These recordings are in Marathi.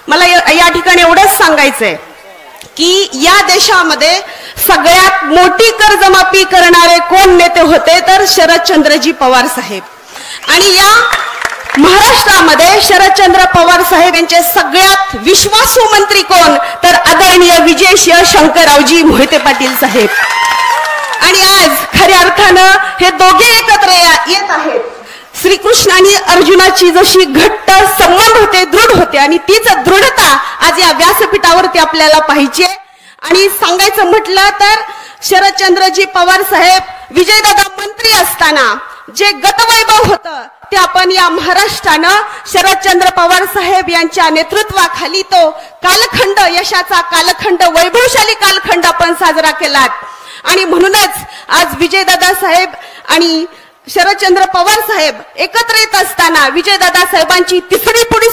मला या ठिकाणी एवढंच सांगायचंय की या देशामध्ये सगळ्यात मोठी कर्जमाफी करणारे कोण नेते होते तर शरदचंद्रजी पवार साहेब। आणि या महाराष्ट्रामध्ये शरदचंद्र पवार साहेब यांचे सगळ्यात विश्वासू मंत्री कोण तर आदरणीय विजय शंकररावजी मोहिते पाटील साहेब। आणि आज खऱ्या अर्थानं हे दोघे एकत्र येत आहेत। श्रीकृष्ण आणि अर्जुनाची जशी घट्ट संबंध होते, दृढ होते, आणि तीच दृढता आज या व्यासपीठावरती आपल्याला पाहिजे। आणि सांगायचं म्हटलं तर शरदचंद्रजी पवार साहेब विजयदादा मंत्री असताना जे गतवैभव होतं ते आपण या महाराष्ट्रानं शरदचंद्र पवार साहेब यांच्या नेतृत्वाखाली तो कालखंड, यशाचा कालखंड, वैभवशाली कालखंड आपण साजरा केला। आणि म्हणूनच आज विजयदादा साहेब आणि शरदचंद्र पवार साहेब एकत्र येत असताना विजयदादा साहेबांची तिसरी पिढी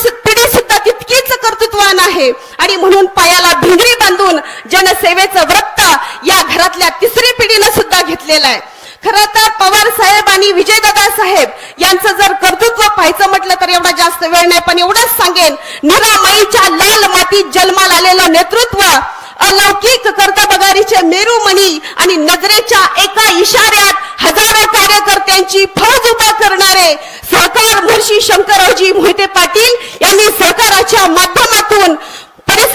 सुद्धा तितकीच कर्तृत्वान आहे। आणि म्हणून पायाला भिंगरी बांधून जनसेवेचं व्रत या घरातल्या तिसरी पिढीनं सुद्धा घेतलेलं आहे। खरं तर पवार साहेब आणि विजयदादा साहेब यांचं जर कर्तृत्व पाहायचं म्हटलं तर एवढा जास्त वेळ नाही, पण एवढंच सांगेन, निरामईच्या लाल मातीत जन्माला आलेलं नेतृत्व, अलौकिक कर्तबगारीचे मेरुमणी आणि नजरेच्या एका इशाऱ्यात हजारो कार्यकर्त्यांची फौज उभा करणारे सहकार महर्षी शंकररावजी मोहिते पाटील यांनी सहकाराच्या माध्यमातून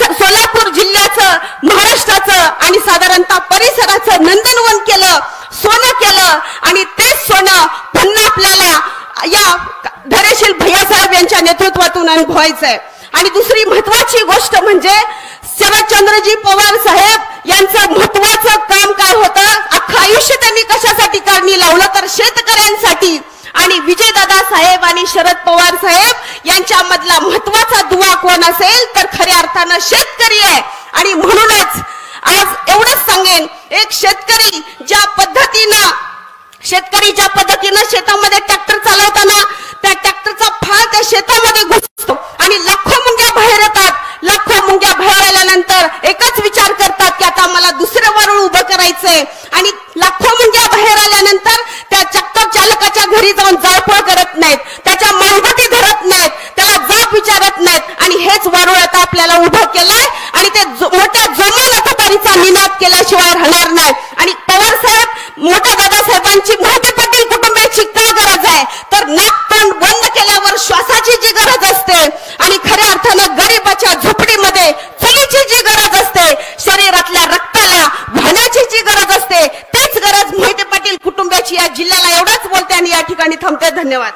सोलापूर जिल्ह्याचं, महाराष्ट्राचं आणि साधारणतः परिसराचं नंदनवन केलं, सोनं केलं। आणि तेच सोनं पुन्हा आपल्याला या धैर्यशील भैयासाहेब यांच्या नेतृत्वातून अनुभवायचंय। आणि दुसरी महत्वाची गोष्ट म्हणजे शरदचंद्रजी पवार साहेब यांचं महत्वाचं काम काय होतं, अख्खं आयुष्य त्यांनी कशासाठी कारणी लावलं तर शेतकऱ्यांसाठी। आणि विजयदादा साहेब आणि शरद पवार साहेब यांच्यामधला महत्वाचा दुवा कोण असेल तर खऱ्या अर्थानं शेतकरी आहे। आणि म्हणूनच आज एवढंच सांगेन, एक शेतकरी ज्या पद्धतीनं शेतामध्ये ट्रॅक्टर चालवताना त्या ट्रॅक्टरचा फाळ त्या शेतामध्ये घुसतो आणि लाखो मुंग्या बाहेर येतात। लाखो मुंग्या बाहेर आल्यानंतर एकच विचार करतात की आता मला दुसरं वारुळ उभं करायचंय। आणि लाखो मुंग्या बाहेर आल्यानंतर त्या ट्रॅक्टर चालकाच्या घरी जाऊन जाळपोळ करत नाहीत, त्याच्या मानगटी धरत नाहीत, त्याला जाब विचारत नाहीत। आणि हेच वारुळ आता आपल्याला उभं केलंय आणि ते मोठ्या जोमानं तुतारीचा निनाद केल्याशिवाय राहणार नाही। आणि पवार साहेब, मोठ्या दादासाहेबांची मोहिते पाटील कुटुंबियाची काय गरज आहे तर नाकतोंड बंद केल्यावर श्वासाची जी गरज असते आणि खऱ्या अर्थानं गरिबाच्या झोपडीमध्ये चुलीची जी गरज असते, शरीरातल्या रक्ताला वाहण्याची जी गरज असते, तीच गरज मोहिते पाटील कुटुंबाची या जिल्ह्याला। एवढंच बोलते आणि या ठिकाणी थांबते। धन्यवाद।